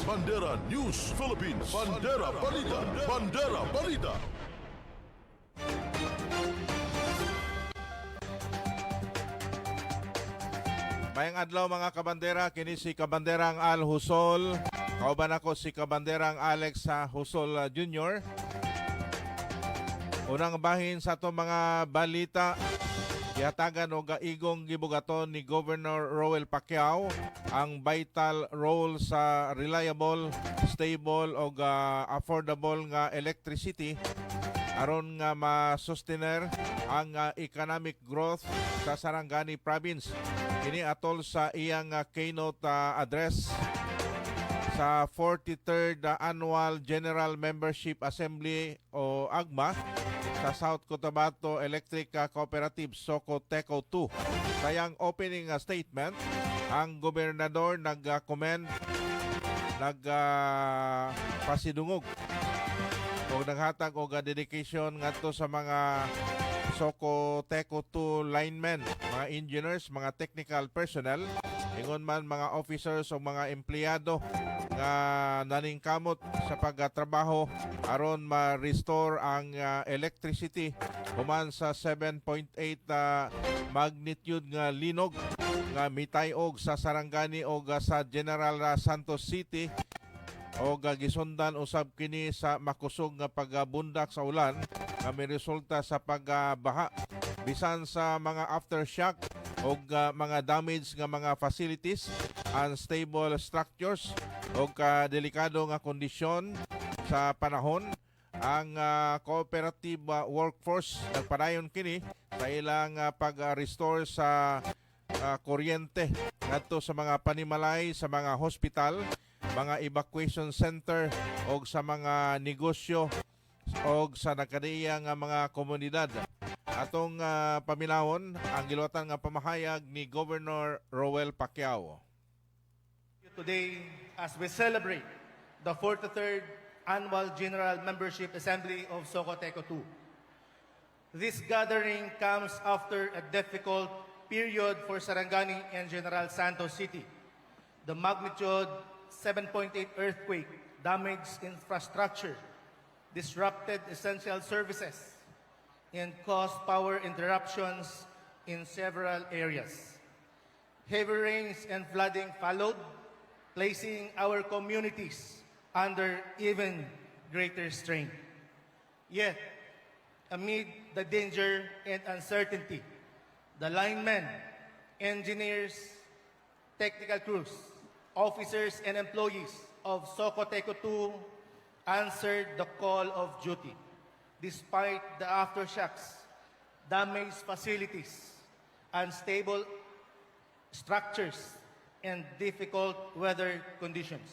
Bandera News Philippines. Bandera Balita. Bandera Balita. Mayang adlaw mga kabandera, kini si Kabanderang Al Husol. Kauban ako si Kabanderang Alex Husol Jr. Unang bahin sa itong mga balita, gihatagan o gaigong gibugaton ni Governor Roel Pacquiao ang vital role sa reliable, stable o affordable nga electricity aron nga ma-sustainer ang economic growth sa Sarangani Province. Kini atol sa iyang keynote address sa 43rd Annual General Membership Assembly o AGMA sa South Cotabato Electric Cooperative Socoteco 2. Sayang opening statement, ang gobernador nag-commend, pasidungog o naghatag og dedication ngadto sa mga Socoteco 2 linemen, mga engineers, mga technical personnel, ingon man mga officers o mga empleyado nga naningkamot sa pagtrabaho aron ma-restore ang electricity human sa 7.8 magnitude nga linog nga mitay-og sa Sarangani o sa General Santos City o gisundan usab kini sa makusog nga pagbundak sa ulan nga may resulta sa pagbaha bisan sa mga aftershock o mga damage nga mga facilities, unstable structures o delikado nga kondisyon sa panahon. Ang cooperative workforce nagpadayon kini sa ilang pag-restore sa kuryente ngadto sa mga panimalay, sa mga hospital, mga evacuation center o sa mga negosyo o sa nakadiyang mga komunidad. Atong paminahon ang giluwatan nga pamahayag ni Governor Roel Pacquiao. Today, as we celebrate the 43rd Annual General Membership Assembly of Socoteco 2. This gathering comes after a difficult period for Sarangani and General Santos City. The magnitude 7.8 earthquake damaged infrastructure, disrupted essential services, and caused power interruptions in several areas. Heavy rains and flooding followed, placing our communities under even greater strain. Yet, amid the danger and uncertainty, the linemen, engineers, technical crews, officers, and employees of Socoteco 2 answered the call of duty despite the aftershocks, damaged facilities, unstable structures, and difficult weather conditions.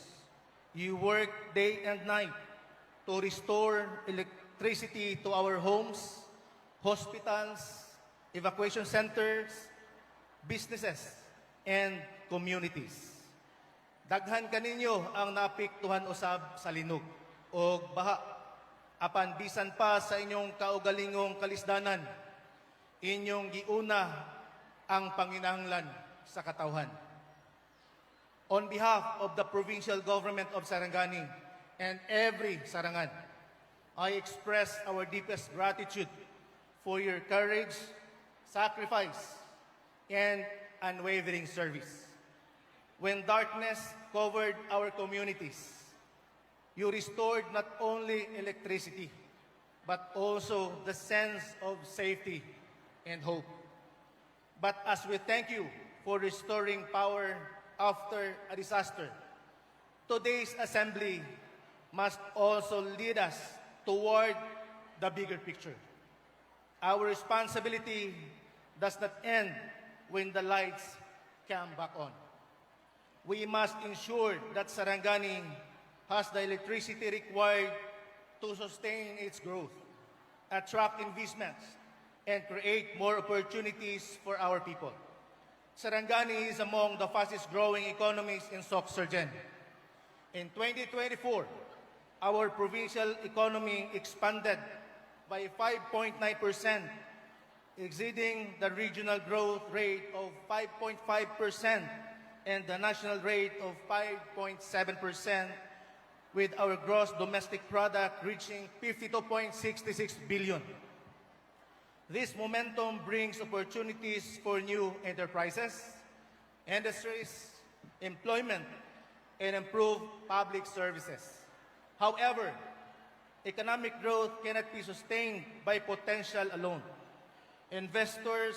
You work day and night to restore electricity to our homes, hospitals, evacuation centers, businesses, and communities. Daghan kaninyo ang naapektuhan usab sa linog o baha. Apan bisan pa sa inyong kaugalingong kalisdanan, inyong giuna ang panginahanglan sa katawhan. On behalf of the provincial government of Sarangani and every Sarangan, I express our deepest gratitude for your courage, sacrifice, and unwavering service. When darkness covered our communities, you restored not only electricity, but also the sense of safety and hope. But as we thank you for restoring power after a disaster, today's assembly must also lead us toward the bigger picture. Our responsibility does not end when the lights come back on. We must ensure that Sarangani has the electricity required to sustain its growth, attract investments, and create more opportunities for our people. Sarangani is among the fastest growing economies in Soc-Surgen. In 2024, our provincial economy expanded by 5.9%, exceeding the regional growth rate of 5.5% and the national rate of 5.7%, with our gross domestic product reaching 52.66 billion. This momentum brings opportunities for new enterprises, industries, employment, and improved public services. However, economic growth cannot be sustained by potential alone. Investors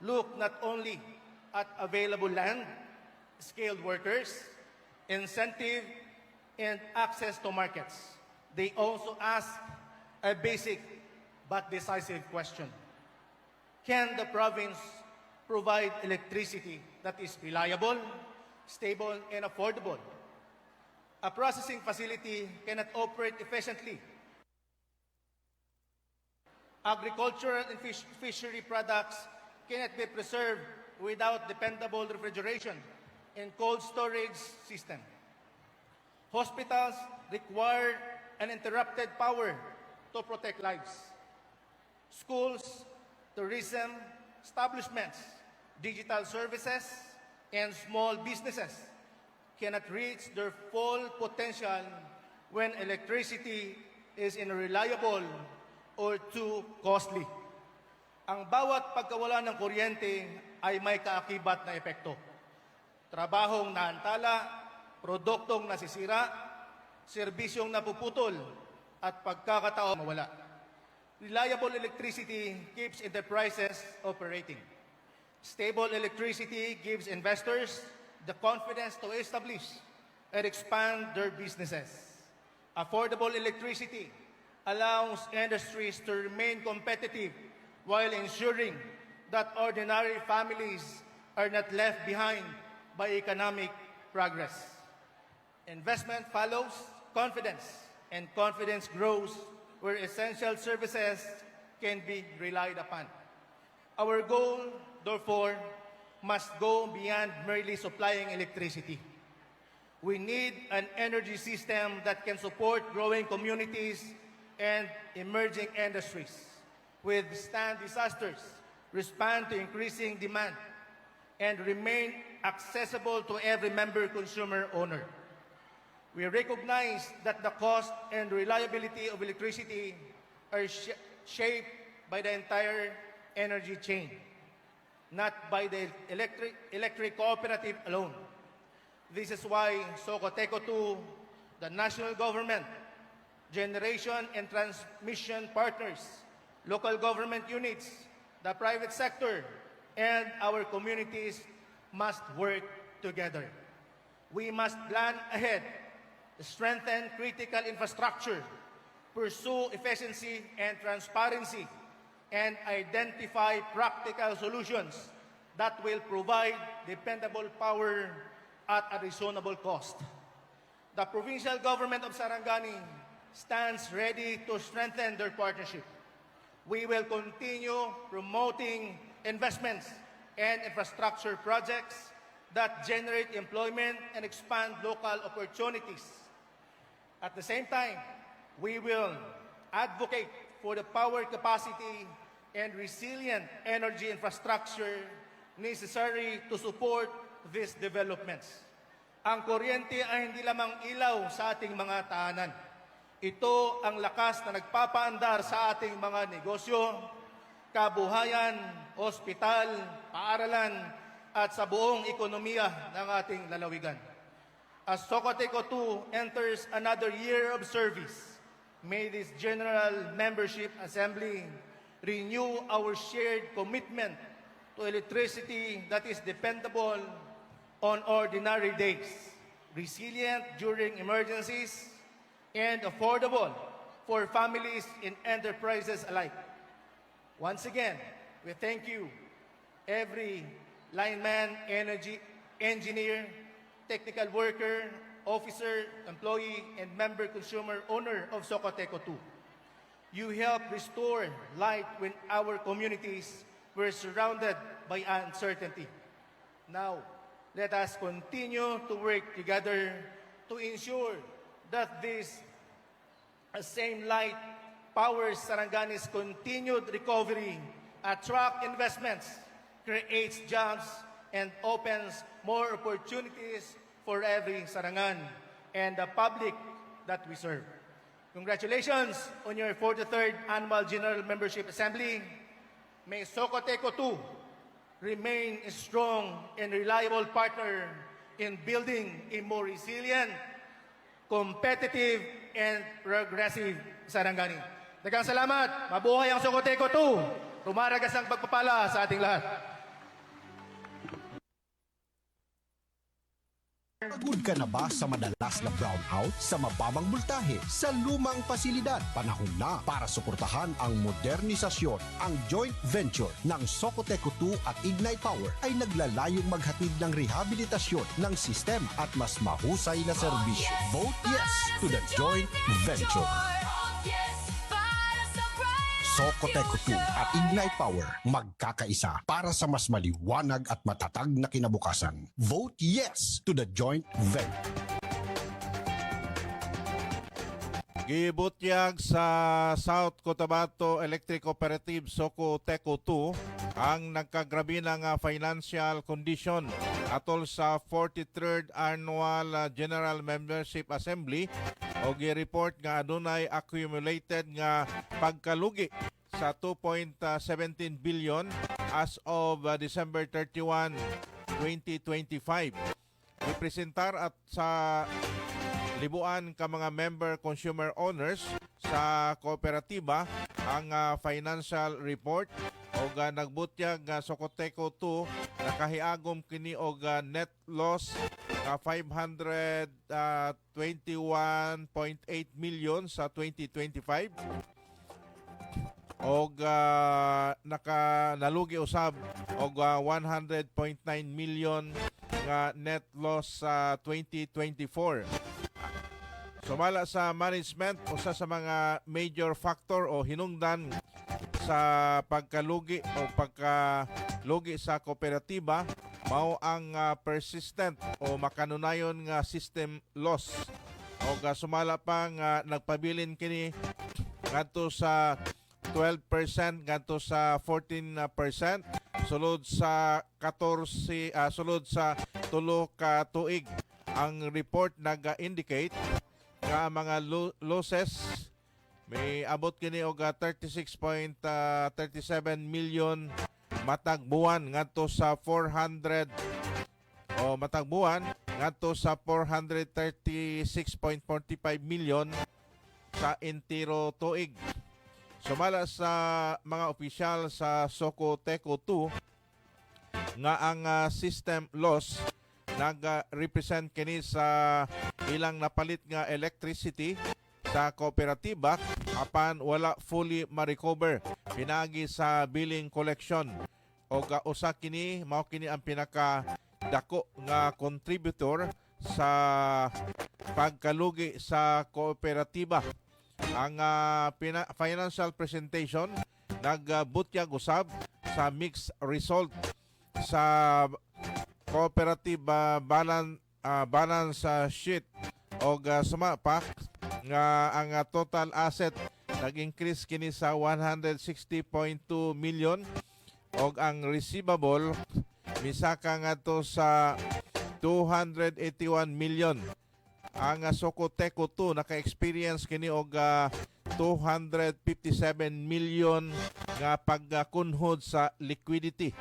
look not only at available land, skilled workers, incentive, and access to markets. They also ask a basic but decisive question. Can the province provide electricity that is reliable, stable, and affordable? A processing facility cannot operate efficiently. Agricultural and fishery products cannot be preserved without dependable refrigeration and cold storage system. Hospitals require uninterrupted power to protect lives. Schools, tourism establishments, digital services, and small businesses cannot reach their full potential when electricity is unreliable or too costly. Ang bawat pagkawala ng kuryente ay may kaakibat na epekto. Trabahong naantala, produktong nasisira, serbisyong napuputol, at pagkakataon mawala. Reliable electricity keeps enterprises operating. Stable electricity gives investors the confidence to establish and expand their businesses. Affordable electricity allows industries to remain competitive while ensuring that ordinary families are not left behind by economic progress. Investment follows confidence, and confidence grows where essential services can be relied upon. Our goal, therefore, must go beyond merely supplying electricity. We need an energy system that can support growing communities and emerging industries, withstand disasters, respond to increasing demand, and remain accessible to every member consumer owner. We recognize that the cost and reliability of electricity are shaped by the entire energy chain, not by the electric cooperative alone. This is why Socoteco II, the national government, generation and transmission partners, local government units, the private sector, and our communities must work together. We must plan ahead, strengthen critical infrastructure, pursue efficiency and transparency, and identify practical solutions that will provide dependable power at a reasonable cost. The provincial government of Sarangani stands ready to strengthen their partnership. We will continue promoting investments and infrastructure projects that generate employment and expand local opportunities. At the same time, we will advocate for the power capacity and resilient energy infrastructure necessary to support these developments. Ang kuryente ay hindi lamang ilaw sa ating mga tahanan. Ito ang lakas na nagpapaandar sa ating mga negosyo, kabuhayan, ospital, paaralan, at sa buong ekonomiya ng ating lalawigan. As Socoteco II enters another year of service, may this General Membership Assembly renew our shared commitment to electricity that is dependable on ordinary days, resilient during emergencies, and affordable for families and enterprises alike. Once again, we thank you, every lineman, energy engineer, technical worker, officer, employee, and member consumer owner of Socoteco II. You help restore light when our communities were surrounded by uncertainty. Now, let us continue to work together to ensure that this same light powers Sarangani's continued recovery, attract investments, creates jobs, and opens more opportunities for every Sarangan and the public that we serve. Congratulations on your 43rd Annual General Membership Assembly. May Socoteco 2 remain a strong and reliable partner in building a more resilient, competitive, and progressive Sarangani. Daghang salamat. Mabuhay ang Socoteco 2. Rumaragas ang pagpapala sa ating lahat. Pagod ka na ba sa madalas na brownout sa mababang voltahe sa lumang pasilidad? Panahon na para suportahan ang modernisasyon. Ang joint venture ng Socoteco 2 at Ignite Power ay naglalayong maghatid ng rehabilitasyon ng sistema at mas mahusay na serbisyo. Vote yes to the joint venture. Socoteco 2 at Ignite Power magkakaisa para sa mas maliwanag at matatag na kinabukasan. Vote yes to the joint venture. Gibutyag sa South Cotabato Electric Cooperative Socoteco 2 ang nagkagrabi ng financial condition atol sa 43rd Annual General Membership Assembly o gi-report nga adunay accumulated nga pagkalugi sa 2.17 billion as of December 31, 2025. Representar at sa libuan ka mga member consumer owners sa kooperatiba ang financial report o nagbutyag nga Socoteco 2 nakahiagom kini og net loss nga 521.8 million sa 2025 og nalugi usab og 100.9 million nga net loss sa 2024. Sumala sa management, usa sa mga major factor o hinungdan sa pagkalugi o pagkalugi sa kooperatiba mao ang persistent o makanunayon nga system loss. O sumala pa nga nagpabilin kini ngadto sa 12% ngadto sa 14% sulod sa 14 sulod sa tulo ka tuig. Ang report nag-indicate nga mga losses may abot kini og 36.37 million matag buwan ngadto sa 400 o matag buwan ngadto sa 436.45 million sa entero tuig. Sumala sa mga opisyal sa Socoteco 2 nga ang system loss nag-represent kini sa ilang napalit nga electricity sa kooperatiba apan wala fully ma-recover pinagi sa billing collection o usa kini mao kini ang pinaka dako nga contributor sa pagkalugi sa kooperatiba. Ang financial presentation nagbutyag usab sa mixed result sa cooperative balance sheet o sumapak nga ang total asset nag-increase kini sa 160.2 million og ang receivable misaka ngadto sa 281 million. Ang Socoteco 2 naka-experience kini og 257 million nga pagkunhod sa liquidity.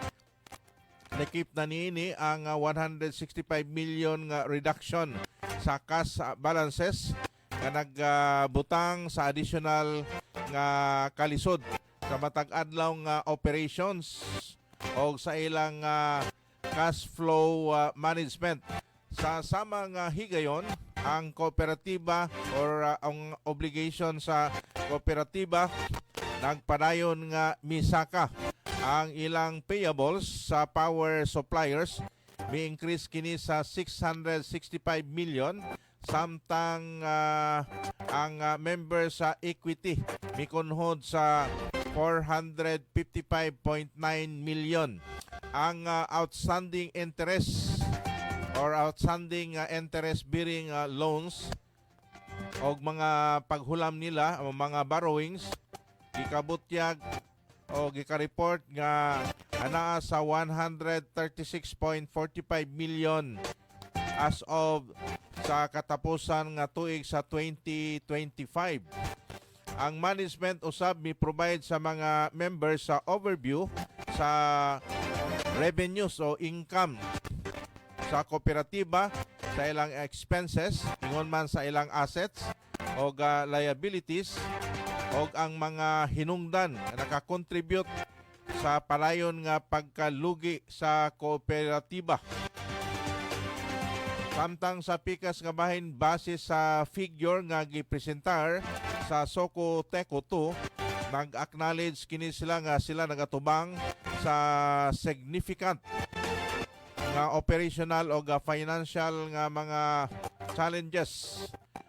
Nakip na niini ang 165 million nga reduction sa cash balances nga nagbutang sa additional nga kalisod sa matag adlaw nga operations o sa ilang cash flow management. Sa samang higayon, ang kooperatiba or ang obligation sa kooperatiba nagpadayon nga misaka ang ilang payables sa power suppliers mi-increase kini sa 665 million samtang ang member sa equity mikunhod sa 455.9 million. Ang outstanding interest or outstanding interest-bearing loans o mga paghulam nila o mga borrowings ikabutyag o gika-report nga anaa sa 136.45 million as of sa katapusan nga tuig sa 2025. Ang management usab mi provide sa mga members sa overview sa revenues o income sa kooperatiba, sa ilang expenses, ingon man sa ilang assets o liabilities o ang mga hinungdan na nakakontribute sa palayon nga pagkalugi sa kooperatiba. Samtang sa pikas nga bahin base sa figure nga gipresentar sa Soko Teco 2, nag-acknowledge kini sila nga sila nagatubang sa significant nga operational o financial nga mga challenges.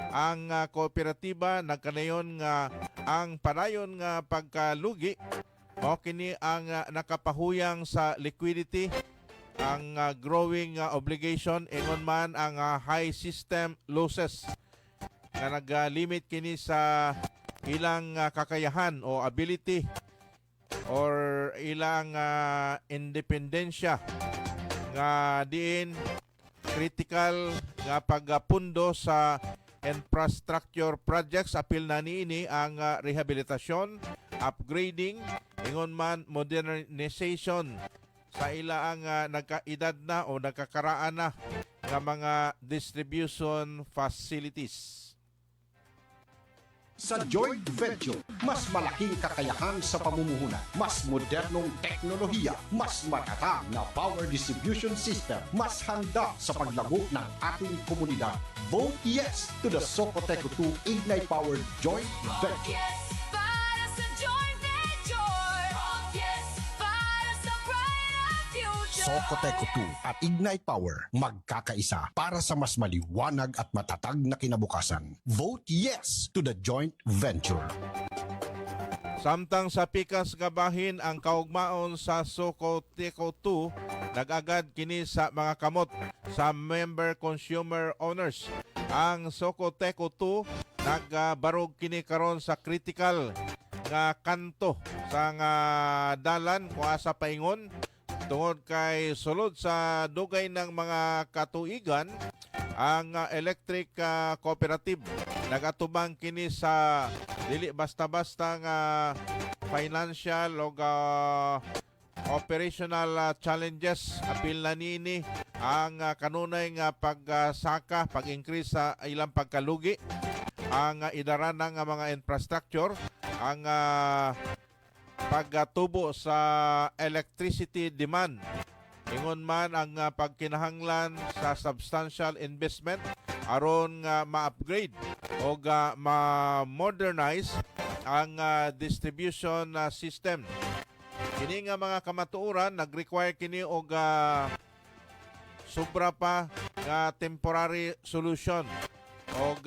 Ang kooperatiba nagkanayon nga ang padayon nga pagkalugi mao kini ang nakapahuyang sa liquidity, ang growing obligation, ingon man ang high system losses nga nag-limit kini sa ilang kakayahan o ability or ilang independensya nga diin critical nga pagpundo sa infrastructure projects. Apil na niini ang rehabilitasyon, upgrading, ingon man modernization sa ilaang nagkaedad na o nagkakaraan na nga mga distribution facilities. Sa joint venture, mas malaking kakayahan sa pamumuhunan, mas modernong teknolohiya, mas matatag na power distribution system, mas handa sa paglago ng ating komunidad. Vote yes to the Soko Teco 2 Ignite Power Joint Venture. Yes, para sa joint venture. Yes, para sa brighter future. Soko Teco 2 at Ignite Power magkakaisa para sa mas maliwanag at matatag na kinabukasan. Vote yes to the joint venture. Samtang sa pikas nga bahin ang kaugmaon sa Soko Teco 2, nag-agad kini sa mga kamot sa member consumer owners. Ang Soko Teco 2 nagbarog kini karon sa critical nga kanto sa nga dalan kung asa paingon tungod kay sulod sa dugay ng mga katuigan ang electric cooperative nagatubang kini sa dili basta-basta nga financial o operational challenges. Apil na nini ang kanunay nga pagsaka, pag-increase sa ilang pagkalugi, ang idaran ng mga infrastructure, ang pagtubo sa electricity demand. Ingon man ang pagkinahanglan sa substantial investment aron nga ma-upgrade o ma-modernize ang distribution system. Kini nga mga kamatuoran nag-require kini og sobra pa nga temporary solution og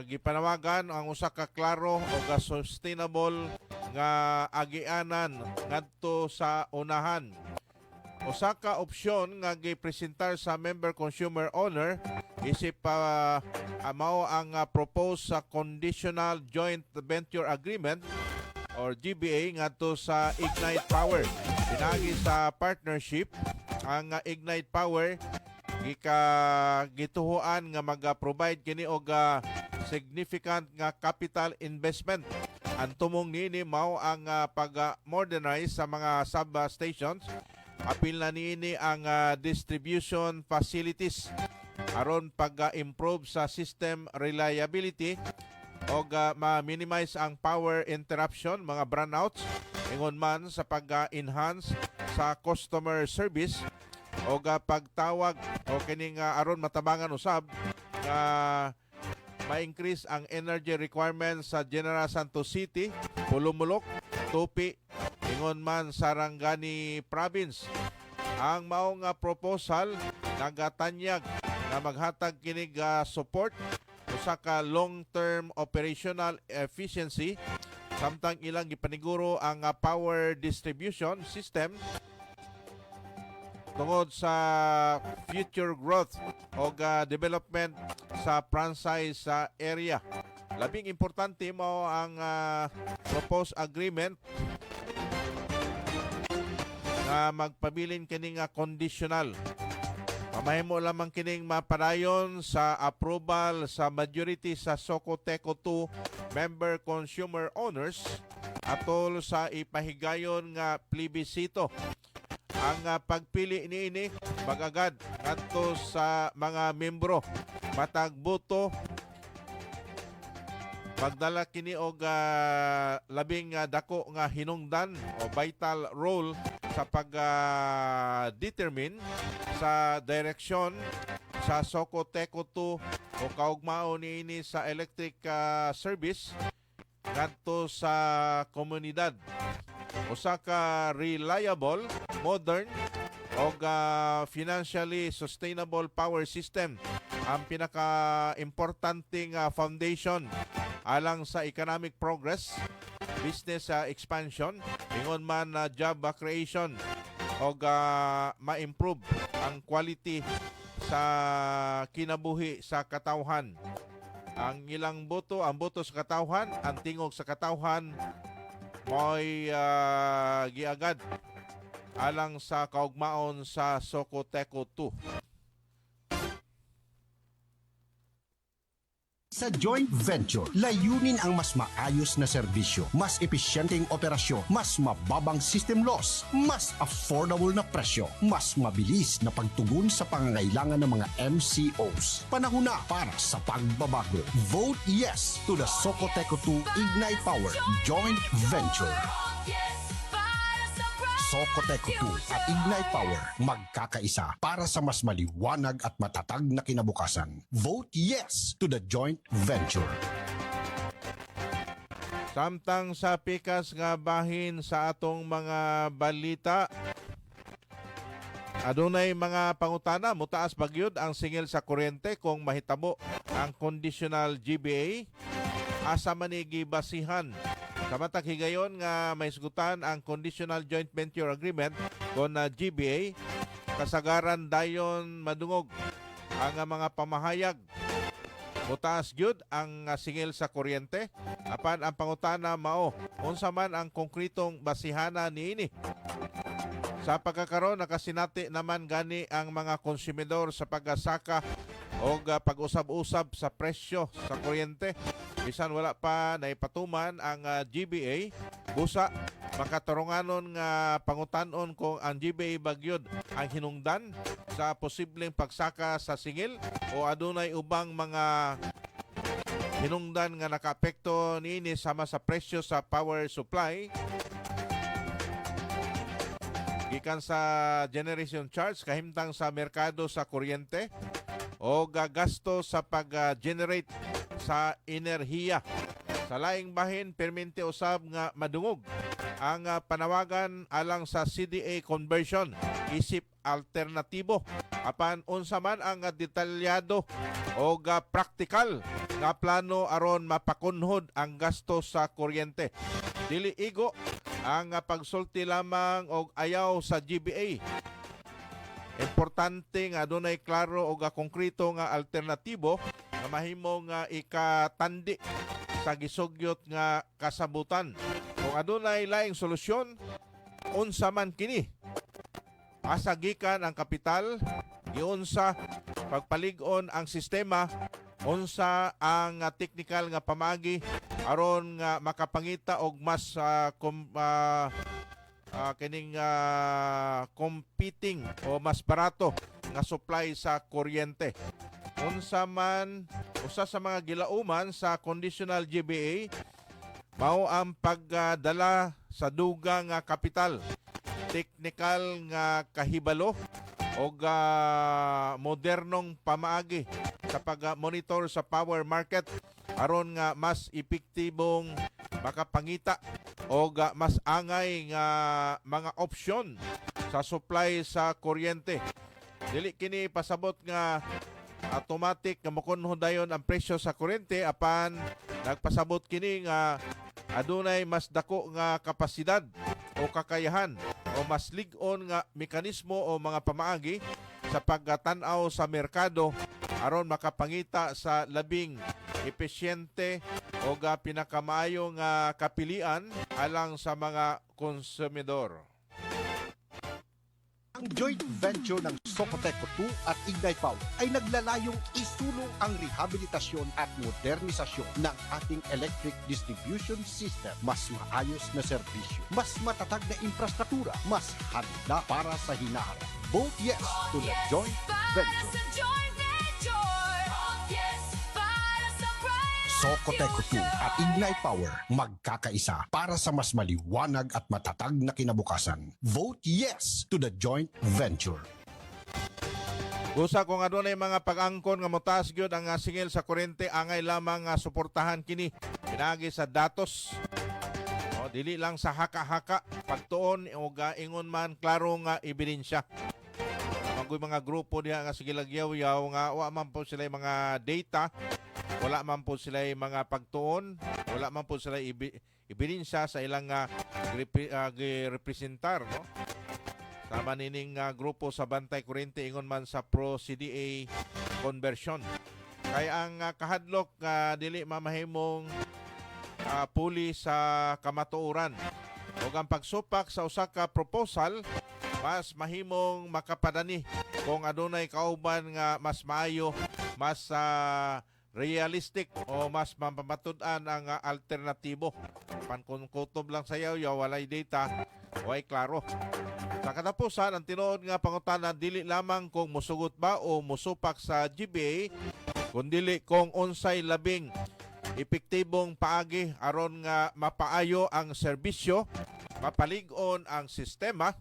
gipanawagan ang usa ka klaro og sustainable nga agianan ngadto sa unahan. Usa ka opsyon nga gipresentar sa member consumer owner isip mao ang proposed sa conditional joint venture agreement or GBA ngadto sa Ignite Power. Pinagi sa partnership ang Ignite Power gituhuan nga mag-provide kini og significant nga capital investment. Ang tumong niini mao ang pag-modernize sa mga substations. Apil na niini ang distribution facilities aron pag-improve sa system reliability o ma-minimize ang power interruption, mga brownouts, ingon man sa pag-enhance sa customer service o pagtawag o kining aron matabangan usab nga ma-increase ang energy requirements sa General Santos City, Pulumulok, Tupi, ingon man Sarangani Province. Ang maong proposal nagatanyag na maghatag kinig support usa ka long-term operational efficiency samtang ilang gipaniguro ang power distribution system tungod sa future growth o development sa franchise sa area. Labing importante mo ang proposed agreement nga magpabilin kini nga conditional. Pamahimo lamang kining mapadayon sa approval sa majority sa Socoteco 2 member consumer owners atol sa ipahigayon nga plebisito. Ang pagpili niini magagad ngadto sa mga membro matag boto magdala kini og labing dako nga hinungdan o vital role sa pag-determine sa direksyon sa Socoteco 2 o kaugmao niini sa electric service ngadto sa komunidad. Usa ka reliable, modern o financially sustainable power system ang pinaka-importanting foundation alang sa economic progress, business expansion, ingon man job creation o ma-improve ang quality sa kinabuhi sa katawhan. Ang ilang boto, ang boto sa katawhan, ang tingog sa katawhan mo'y giagad alang sa kaugmaon sa Socoteco 2. Sa joint venture, layunin ang mas maayos na serbisyo, mas epesyenteng operasyon, mas mababang system loss, mas affordable na presyo, mas mabilis na pagtugon sa pangangailangan ng mga MCOs. Panahon na para sa pagbabago. Vote yes to the Socoteco 2 Ignite Power Joint Venture. Socoteco 2 at Ignite Power magkakaisa para sa mas maliwanag at matatag na kinabukasan. Vote yes to the joint venture. Samtang sa pikas nga bahin sa atong mga balita, adunay mga pangutana, mutaas bagyod ang singil sa kuryente kung mahitabo ang conditional GBA, asa man gibasihan. Kamatag higayon nga may sugutan ang Conditional Joint Venture Agreement kon GBA, kasagaran dayon madungog ang mga pamahayag. Mutaas gyud ang singil sa kuryente, apan ang pangutana mao unsa man ang konkretong basihana niini. Sa pagkakaroon nakasinati naman gani ang mga konsumidor sa paggasaka o pag-usab-usab sa presyo sa kuryente. Bisan wala pa naipatuman ang GBA, busa makatarunganon nga pangutanon kung ang GBA bagyod ang hinungdan sa posibleng pagsaka sa singil o adunay ubang mga hinungdan nga nakaapekto niini sama sa presyo sa power supply gikan sa generation charge kahimtang sa merkado sa kuryente o gagasto sa pag-generate sa enerhiya. Sa laing bahin, permente usab nga madungog ang panawagan alang sa CDA conversion, isip alternatibo. Apan unsa man ang detalyado o praktikal nga plano aron mapakunhod ang gasto sa kuryente. Dili igo ang pagsulti lamang og ayaw sa GBA. Importante nga dunay klaro o konkreto nga alternatibo nga mahimong ikatandi sa gisugyot nga kasabutan. Kung adunay laing solusyon, unsa man kini. Asa gikan ang kapital, giunsa pagpalig-on ang sistema, unsa ang technical nga pamagi aron nga makapangita og mas kining competing o mas barato nga supply sa kuryente. Unsa man usa sa mga gilauman sa conditional GBA mao ang pagdala sa dugang nga kapital, technical nga kahibalo o modernong pamaagi sa pag-monitor sa power market aron nga mas epektibong makapangita o mas angay nga mga opsyon sa supply sa kuryente. Dili kini pasabot nga automatic nga mokunhod dayon ang presyo sa kuryente, apan nagpasabot kini nga adunay mas dako nga kapasidad o kakayahan o mas lig-on nga mekanismo o mga pamaagi sa pagtan-aw sa merkado aron makapangita sa labing epesyente o pinakamayong kapilian alang sa mga konsumidor. Ang joint venture ng Socoteco 2 at Ignite Power ay naglalayong isulong ang rehabilitasyon at modernisasyon ng ating electric distribution system. Mas maayos na serbisyo, mas matatag na infrastruktura, mas handa para sa hinaharap. Vote yes to the joint Para venture. sa joint venture. Yes, para sa bright Socoteco 2 at Ignite Power magkakaisa para sa mas maliwanag at matatag na kinabukasan. Vote yes to the joint venture. Gusa kung adunay mga pag-angkon nga motaas gyud ang singil sa kuryente, angay lamang suportahan kini pinagi sa datos. O, dili lang sa haka-haka, pagtuon o ingon man klaro nga ebidensya. Magoy mga grupo diha nga sige lagyaw-yaw nga wa man po sila mga data, wala man po sila mga pagtuon, wala man po sila ebidensya sa ilang representar, no? Tama nining grupo sa Bantay Kuryente ingon man sa pro-CDA conversion. Kaya ang kahadlok dili mamahimong puli sa kamatuoran. O ang pagsupak sa usa ka proposal, mas mahimong makapadani kung adunay kauban nga mas maayo, mas realistic o mas mapatud-an ang alternatibo. Pankunkutob lang sayaw, walay data, way klaro. Sa katapusan, ang tinuod nga pangutana dili lamang kung musugot ba o musupak sa GBA, kundi kung unsay labing epektibong paagi aron nga mapaayo ang serbisyo, mapalig-on ang sistema,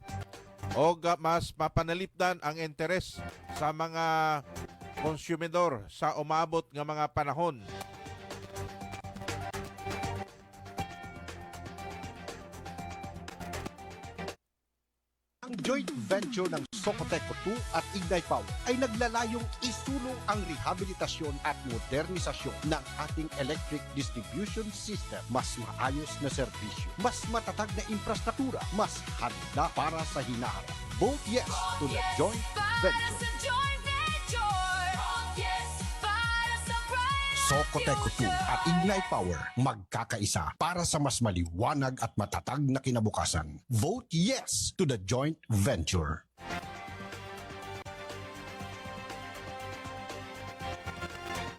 o mas mapanalipdan ang interes sa mga konsumidor sa umabot nga mga panahon. Ang joint venture ng Socoteco 2 at Ignite Power ay naglalayong isulong ang rehabilitasyon at modernisasyon ng ating electric distribution system. Mas maayos na serbisyo, mas matatag na infrastruktura, mas handa para sa hinaharap. Vote yes to the joint Para venture. sa joint venture. Yes, para sa bright Socoteco 2 at Ignite Power magkakaisa para sa mas maliwanag at matatag na kinabukasan. Vote yes to the joint venture.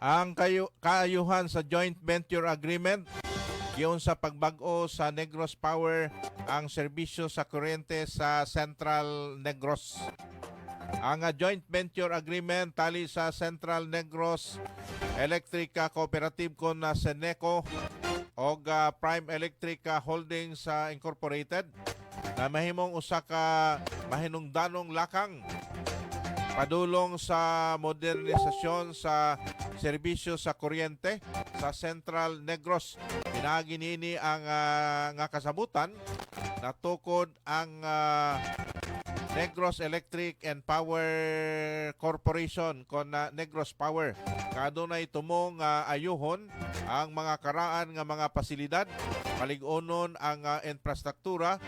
Ang kaayuhan sa joint venture agreement giun sa pagbag-o sa Negros Power ang serbisyo sa kuryente sa Central Negros. Ang joint venture agreement tali sa Central Negros Electric Cooperative kon Seneco o Prime Electric Holdings Incorporated na mahimong usa ka mahinungdanong lakang padulong sa modernisasyon sa serbisyo sa kuryente sa Central Negros. Pinagi nini ang nga kasabutan na tukod ang Negros Electric and Power Corporation kon Negros Power. Kadunay tumong ayuhon ang mga karaan nga mga pasilidad, palig-onon ang infrastruktura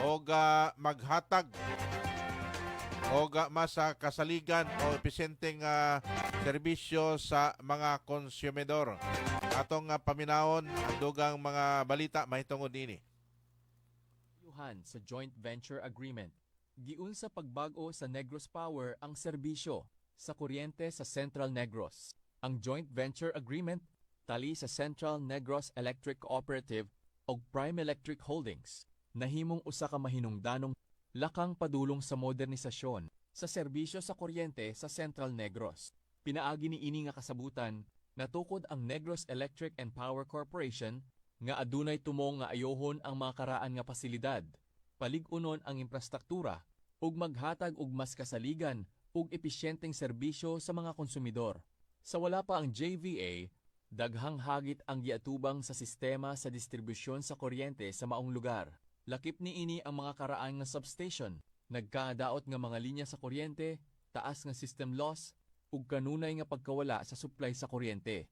o maghatag o mas kasaligan o epesyenteng serbisyo sa mga konsumidor. Atong paminawon ang dugang mga balita mahitungod ini. Yuhan sa joint venture agreement. Giun sa pagbago sa Negros Power ang serbisyo sa kuryente sa Central Negros. Ang joint venture agreement tali sa Central Negros Electric Cooperative o Prime Electric Holdings nahimong usa ka mahinungdanong lakang padulong sa modernisasyon sa serbisyo sa kuryente sa Central Negros. Pinaagi ni ini nga kasabutan natukod ang Negros Electric and Power Corporation nga adunay tumong nga ayohon ang mga karaan nga pasilidad, palig-unon ang infrastruktura ug maghatag og mas kasaligan ug epesyenteng serbisyo sa mga konsumidor. Sa wala pa ang JVA, daghang hagit ang giatubang sa sistema sa distribusyon sa kuryente sa maong lugar. Lakip ni ini ang mga karaan nga substation, nagkadaot nga mga linya sa kuryente, taas nga system loss ug kanunay nga pagkawala sa supply sa kuryente.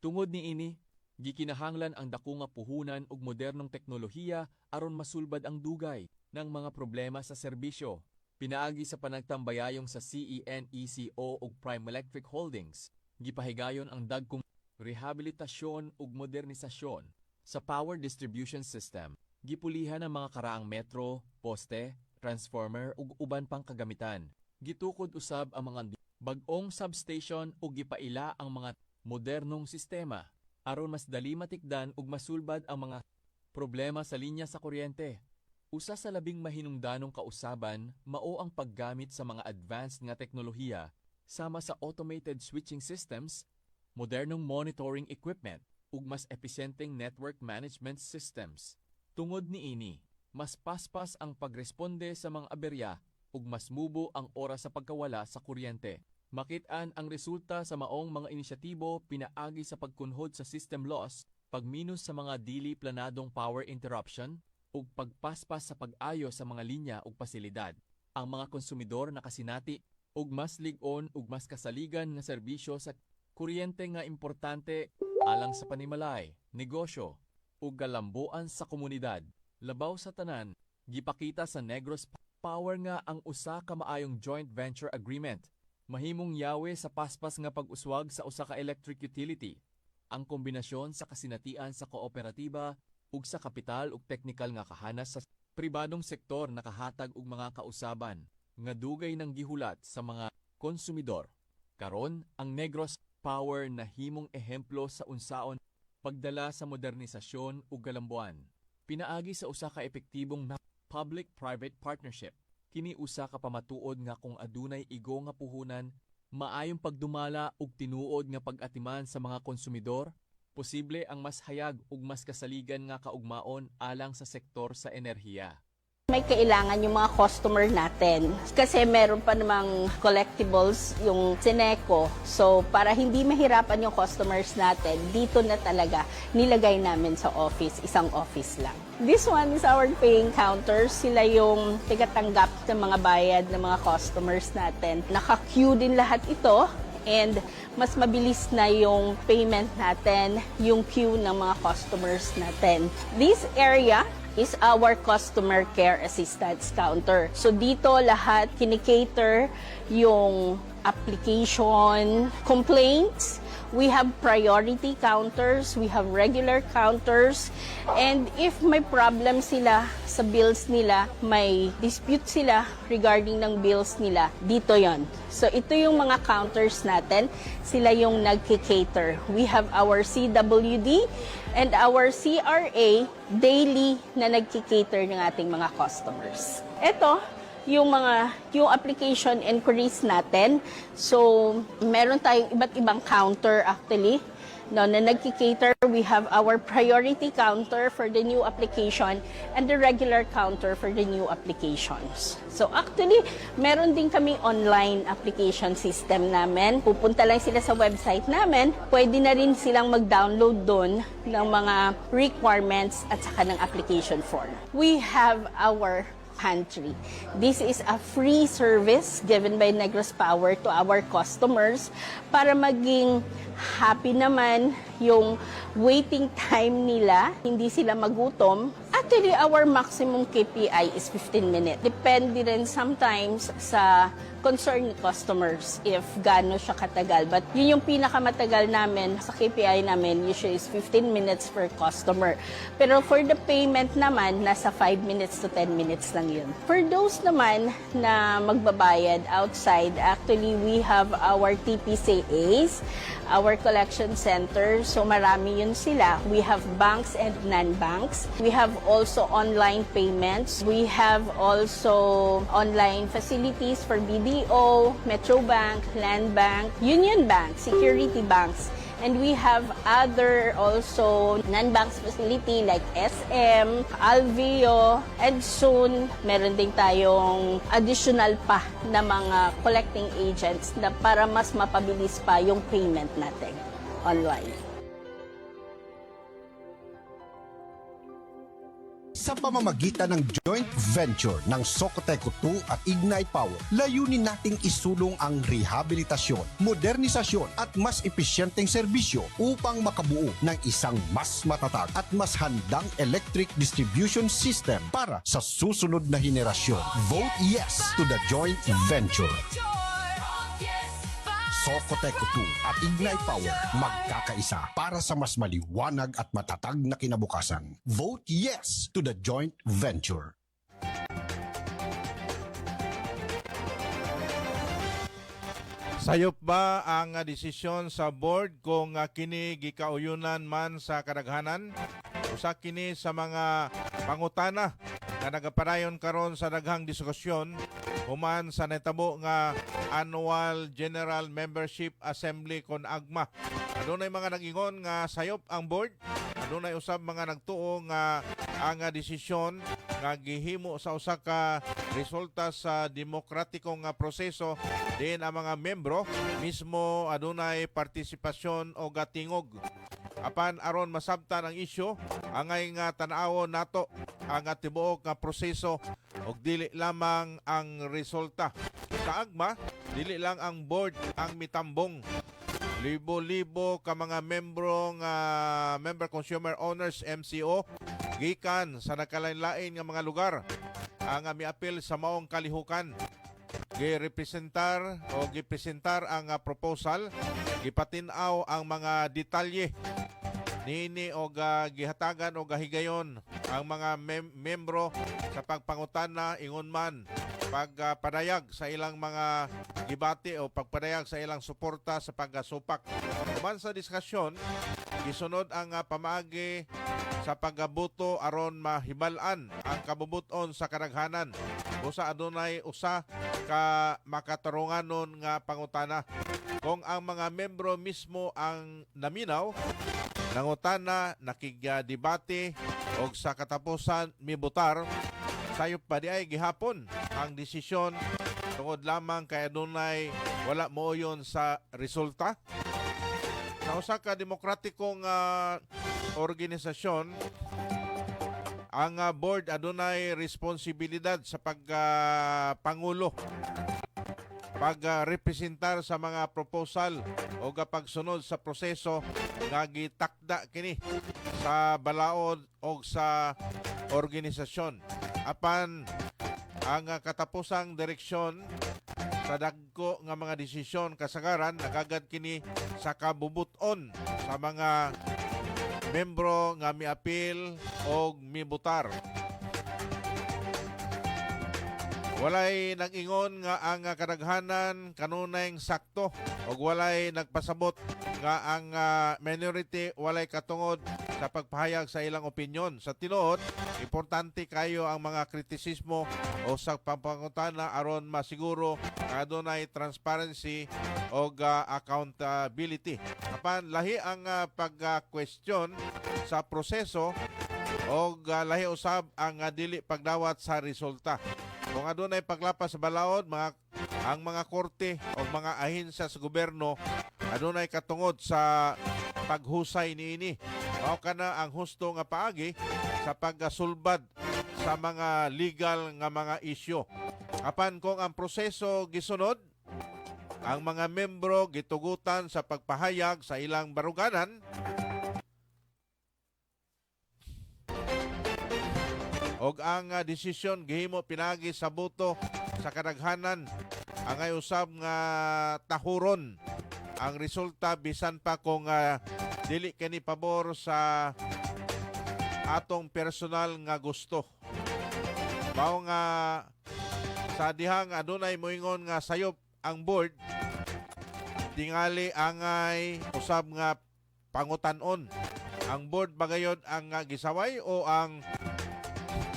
Tungod ni ini, gikinahanglan ang dako nga puhunan ug modernong teknolohiya aron masulbad ang dugay ng mga problema sa serbisyo. Pinaagi sa panagtambayayong sa CENECO ug Prime Electric Holdings, gipahigayon ang dagkong rehabilitasyon ug modernisasyon sa power distribution system. Gipulihan ang mga karaang metro, poste, transformer ug uban pang kagamitan. Gitukod usab ang mga bag-ong substation ug gipaila ang mga modernong sistema aron mas dali matikdan ug masulbad ang mga problema sa linya sa kuryente. Usa sa labing mahinungdanong kausaban mao ang paggamit sa mga advanced nga teknolohiya sama sa automated switching systems, modernong monitoring equipment ug mas episyenteng network management systems. Tungod niini, mas paspas ang pagresponde sa mga aberya ug mas mubo ang oras sa pagkawala sa kuryente. Makit-an ang resulta sa maong mga inisyatibo pinaagi sa pagkunhod sa system loss, pagminus sa mga dili planadong power interruption ug pagpaspas sa pag-ayo sa mga linya ug pasilidad. Ang mga konsumidor nakasinati ug mas lig-on ug mas kasaligan nga serbisyo sa kuryente nga importante alang sa panimalay, negosyo ug galambuan sa komunidad. Labaw sa tanan, gipakita sa Negros Power nga ang usa ka maayong joint venture agreement mahimong yawe sa paspas nga pag-uswag sa usa ka electric utility. Ang kombinasyon sa kasinatian sa kooperatiba ug sa kapital ug teknikal nga kahanas sa pribadong sektor nakahatag og mga kausaban nga dugay ng gihulat sa mga konsumidor. Karon, ang Negros Power nahimong ehemplo sa unsaon pagdala sa modernisasyon ug galambuan. Pinaagi sa usa ka epektibong public-private partnership. Kini usa ka pamatuod nga kung adunay igo nga puhunan, maayong pagdumala ug tinuod nga pag-atiman sa mga konsumidor, posible ang mas hayag ug mas kasaligan nga kaugmaon alang sa sektor sa enerhiya. May kailangan yung mga customer natin kasi meron pa namang collectibles yung Sineco. So para hindi mahirapan yung customers natin, dito na talaga nilagay namin sa office, isang office lang. This one is our paying counter. Sila yung tigatanggap ng mga bayad ng mga customers natin. Naka-queue din lahat ito and mas mabilis na yung payment natin, yung queue ng mga customers natin. This area is our customer care assistance counter. So dito lahat kinikater yung application complaints. We have priority counters, we have regular counters, and if may problem sila sa bills nila, may dispute sila regarding ng bills nila, dito yon. So ito yung mga counters natin, sila yung nagki-cater. We have our CWD and our CRA daily na nagki-cater ng ating mga customers. Ito, yung application inquiries natin. So, meron tayong iba't ibang counter actually no, na nagki-cater. We have our priority counter for the new application and the regular counter for the new applications. So, actually, meron din kami online application system namin. Pupunta lang sila sa website namin. Pwede na rin silang mag-download doon ng mga requirements at saka ng application form. We have our pantry. This is a free service given by Negros Power to our customers para maging happy naman yung waiting time nila, hindi sila magutom. Actually, our maximum KPI is 15 minutes. Depende rin sometimes sa concerned customers if gaano siya katagal. But yun yung pinakamatagal namin sa KPI namin, usually is 15 minutes per customer. Pero for the payment naman, nasa 5 minutes to 10 minutes lang yun. For those naman na magbabayad outside, actually we have our TPCAs, our collection center. So marami yun sila. We have banks and non-banks. We have also online payments. We have also online facilities for BDO, Metro Bank, Land Bank, Union Bank, Security Banks. And we have other also non-banks facility like SM, Alveo, and soon meron din tayong additional pa na mga collecting agents na para mas mapabilis pa yung payment natin online. Sa pamamagitan ng joint venture ng Socoteco 2 at Ignite Power, layunin nating isulong ang rehabilitasyon, modernisasyon at mas episyenteng serbisyo upang makabuo ng isang mas matatag at mas handang electric distribution system para sa susunod na henerasyon. Vote yes to the joint venture. Socoteco 2 at Ignite Power magkakaisa para sa mas maliwanag at matatag na kinabukasan. Vote yes to the joint venture. Sayop ba ang desisyon sa board kung kini gikauyunan man sa kadaghanan? Usa kini sa mga pangutana nga nagapadayon karon sa daghang diskusyon human sa natabo nga Annual General Membership Assembly kon AGMA. Adunay mga nag-ingon nga sayop ang board. Adunay usab mga nagtuo nga ang desisyon nga gihimo sa usa ka resulta sa demokratikong proseso din ang mga membro mismo adunay partisipasyon o gatingog. Apan aron masabtan ang isyu, angay nga tan-awon nato ang tibuok nga proseso ug dili lamang ang resulta. Sa AGMA, dili lang ang board ang mitambong. Libo-libo ka mga member consumer owners MCO gikan sa nakalain-lain nga mga lugar ang miapil sa maong kalihukan. Girepresentar o gipresentar ang proposal, gipatin-aw ang mga detalye nini o gihatagan o gahigayon ang mga membro sa pagpangutana ingon man pagpadayag sa ilang mga gibati o pagpadayag sa ilang suporta sa pagsupak. Human sa diskusyon, gisunod ang pamaagi sa paggabuto aron mahibal-an ang kabubuton sa kadaghanan. Busa adunay usa ka makatarunganon nga pangutana. Kung ang mga membro mismo ang naminaw, nangutana, nakigdebate o sa katapusan mibutar, sayop pa di ay gihapon ang desisyon tungod lamang kay adunay wala mooyon sa resulta. Sa usa ka demokratikong organisasyon, ang board adunay responsibilidad sa pagpangulo, pagrepresentar sa mga proposal o pagsunod sa proseso nga gitakda kini sa balaod o sa organisasyon. Apan ang katapusang direksyon sa dagko nga mga desisyon kasagaran nagagad kini sa kabubuton sa mga membro nga miapil o mibutar. Walay nag-ingon nga ang kadaghanan kanunay sakto o walay nagpasabot nga ang minority walay katungod sa pagpahayag sa ilang opinyon. Sa tinuod, importante kayo ang mga kritisismo o sa pangpangutana aron masiguro nga adunay transparency o accountability. Apan lahi ang pag-question sa proseso o lahi usab ang dili pagdawat sa resulta. Kung adunay paglapas sa balaod, ang mga korte o mga ahensya sa gobyerno adunay katungod sa paghusay niini. Mao kana ang husto nga paagi sa pagsulbad sa mga legal nga mga isyu. Apan kung ang proseso gisunod, ang mga membro gitugutan sa pagpahayag sa ilang baruganan, og ang desisyon gihimo pinagi sa buto sa kadaghanan, angay usab nga tahuron ang resulta bisan pa kung dili kini pabor sa atong personal nga gusto. Mao nga sa dihang adunay moingon nga sayop ang board, tingali angay usab nga pangutan-on. Ang board bagayod ang gisaway o ang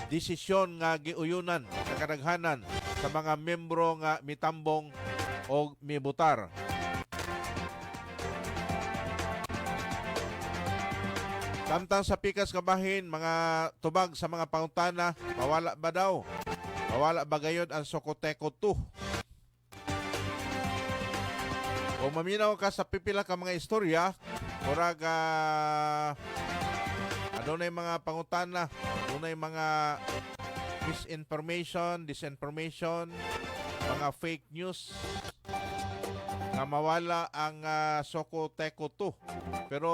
desisyon nga giuyunan sa kadaghanan sa mga membro nga mitambong o mibutar. Samtang sa pikas kabahin, mga tubag sa mga pangutana, mawala ba daw? Mawala ba gayod ang Socoteco 2? Kung maminaw ka sa pipila ka mga istorya, murag adunay mga pangutana, adunay mga misinformation, disinformation, mga fake news nga mawala ang Socoteco 2. Pero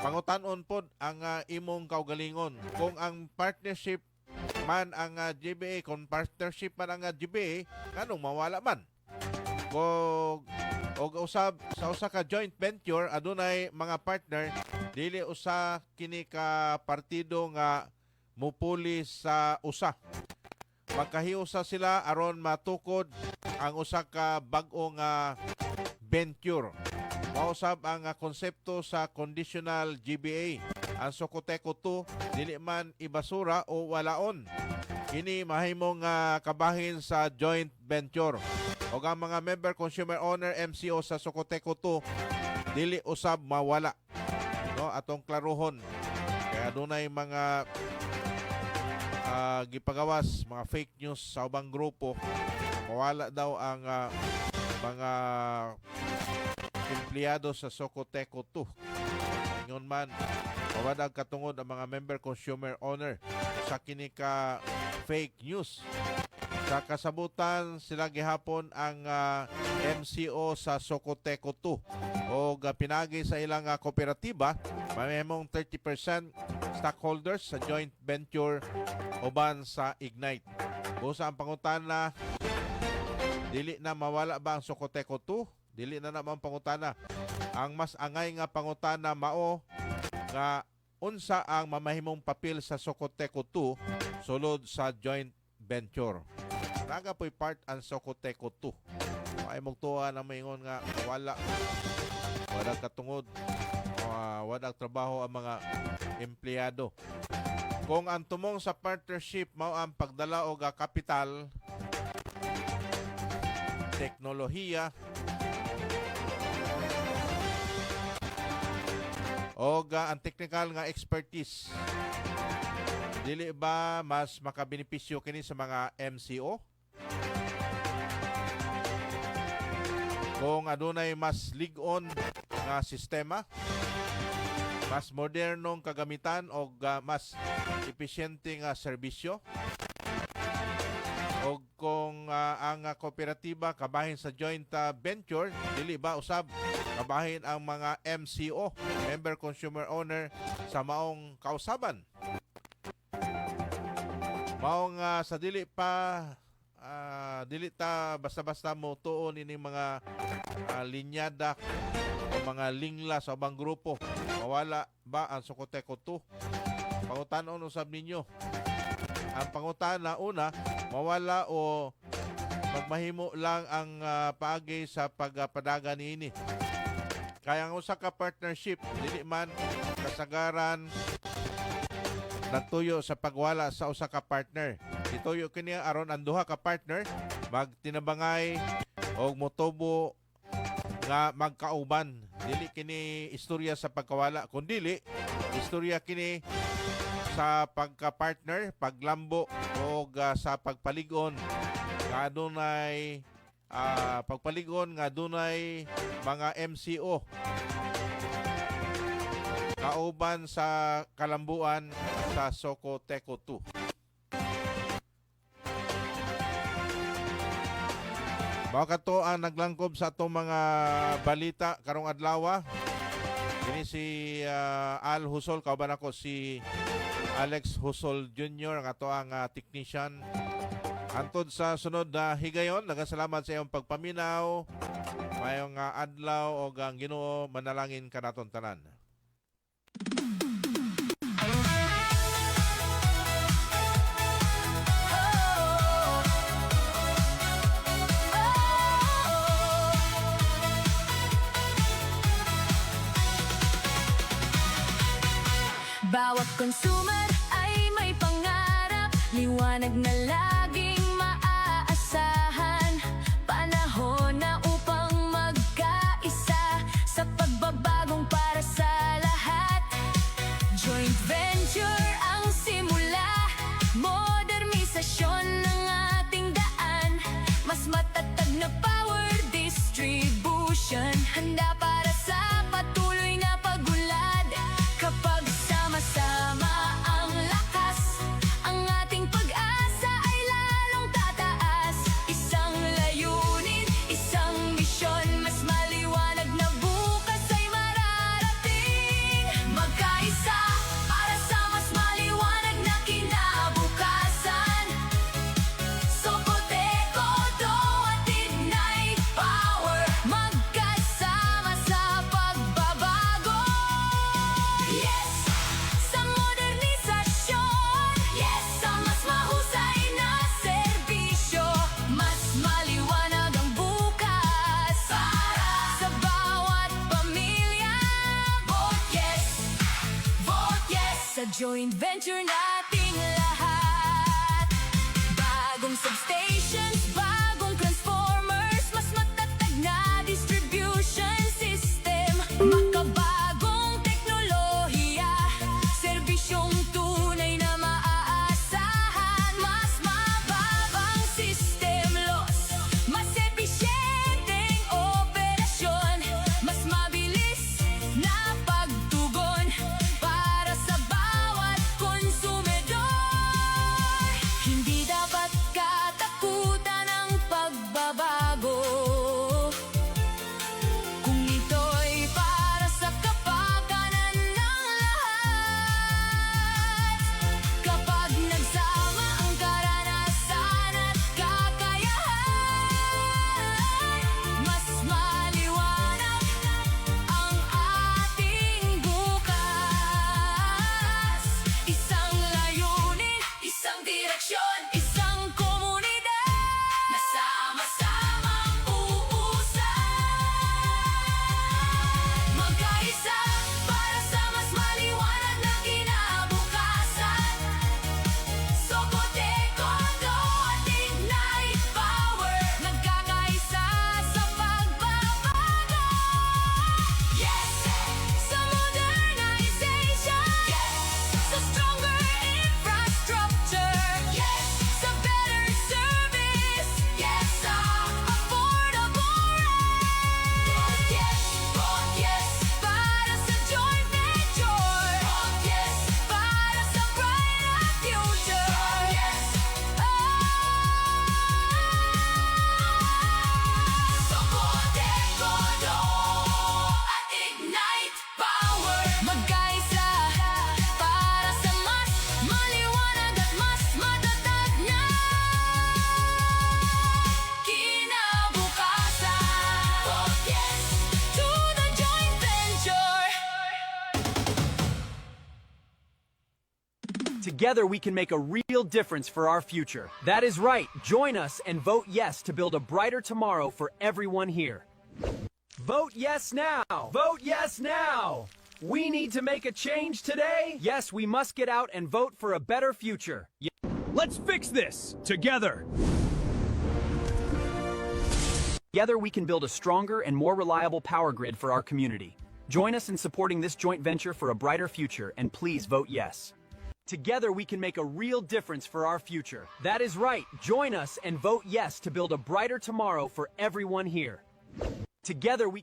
pangutan-on pod ang imong kaugalingon kung ang partnership man ang GBA, kung partnership man ang GBA, kanong mawala man. Kung usab sa usa ka joint venture adunay mga partner, dili usa kini ka partido nga mupuli sa usa. Magkahiusa sila aron matukod ang usa ka bag-o nga venture. Mausab ang konsepto sa conditional GBA. Ang Socoteco 2 dili man ibasura o walaon. Kini mahimong kabahin sa joint venture. O ang mga member consumer owner MCO sa Socoteco 2 dili usab mawala. No, atong klaruhon. Kaya dunay mga gipagawas, mga fake news sa ubang grupo. Mawala daw ang mga empleyado sa Socoteco 2. Ngayon man, mawadag katungod ang mga member consumer owner sa kini ka fake news. Sa kasabutan, sila gihapon ang MCO sa Socoteco 2 o pinagi sa ilang kooperatiba, mamemong 30% stockholders sa joint venture uban sa Ignite. Busa ang pangutana, dili na mawala ba ang Socoteco 2? Dili na naman pangutana. Ang mas angay nga pangutana mao nga unsa ang mamahimong papel sa Socoteco 2 sulod sa joint venture. Naga po'y part ang Socoteco 2. Ay mong tuwa na maingon nga wala katungod, wala trabaho ang mga empleyado. Kung ang tumong sa partnership mao ang pagdala og kapital, teknolohiya o ang technical nga expertise, dili ba mas makabenepisyo kini sa mga MCO? Kung adunay mas lig-on nga sistema, mas modernong kagamitan o mas epesyente nga serbisyo, o kung ang kooperatiba kabahin sa joint venture, dili ba usab kabahin ang mga MCO, member consumer owner, sa maong kausaban? Maong sa dili ta basta-basta mo tuon ini mga linyada o mga lingla sa ubang grupo. Mawala ba ang Socoteco 2? Pangutanon usab ninyo. Ang pangutana una, mawala o magmahimo lang ang paagi sa pagpadagan niini. Kaya ang usa ka partnership dili man kasagaran nagtuyo sa pagwala sa usa ka partner. Ituyo kini aron ang duha ka partner magtinabangay og motubo nga magkauban. Dili kini istorya sa pagkawala, kundi istorya kini sa pagka-partner, paglambo o sa pagpaligon nga adunay pagpaligon nga adunay mga MCO kauban sa kalambuan sa Socoteco 2. Mao kato ang naglangkob sa atong mga balita karong adlaw. Kini si Al Husol, kauban ako si Alex Husol Jr., ang ato ang technician. Antod sa sunod na higayon, nagasalamat sa iyong pagpaminaw. Mayong adlaw o ang Ginoo manalangin kanaton tanan. Bawat consumer ay may pangarap, liwanag na laging maaasahan. Panahon na upang magkaisa sa pagbabagong para sa lahat. Joint venture ang simula, modernisasyon ng ating daan. Mas matatag na power distribution, handa para sa patuloy na pag-unlad. Kapag sama-sama ang lakas, ang ating pag-asa ay lalong tataas. Isang layunin, isang misyon, mas maliwanag na bukas ay mararating. Magkaisa para sa mas maliwanag na kinabukasan. Joint venture nating lahat. Bagong substations, bagong transformers, mas matatag na distribution system. Makabagong teknolohiya, serbisyong tunay na maaasahan. Mas mababang system loss, mas episyenteng operasyon, mas mabilis na pagtugon para sa bawat konsumidor. Hindi dapat katakutan ang pagbabago, kung ito'y para sa kapakanan ng lahat. Kapag nagsama ang karanasan at kakayahan, mas maliwanag ang ating bukas. Isang layunin, isang direksyon, isang komunidad na sama-samang uusad. Magkaisa para sa mas maliwanag na kinabukasan. Sokoteco at Ignite Power, nagkakaisa sa pagbabago. Yes! Sa modernization. Yes! Sa stronger infrastructure. Yes! Sa better service. Yes! Sa affordable rent. Yes! Vote yes! Para sa joint venture. Vote yes! Para sa brighter future. Yes! Sokoteco at Ignite Power, magkaisa para sa mas maliwanag at mas matatag na kinabukasan. Vote yes to the joint venture. Together we can make a real difference for our future. That is right. Join us and vote yes to build a brighter tomorrow for everyone here. Vote yes now! Vote yes now! We need to make a change today. Yes, we must get out and vote for a better future. Let's fix this together. Together we can build a stronger and more reliable power grid for our community. Join us in supporting this joint venture for a brighter future, and please vote yes. Together we can make a real difference for our future. That is right. Join us and vote yes to build a brighter tomorrow for everyone here. Together we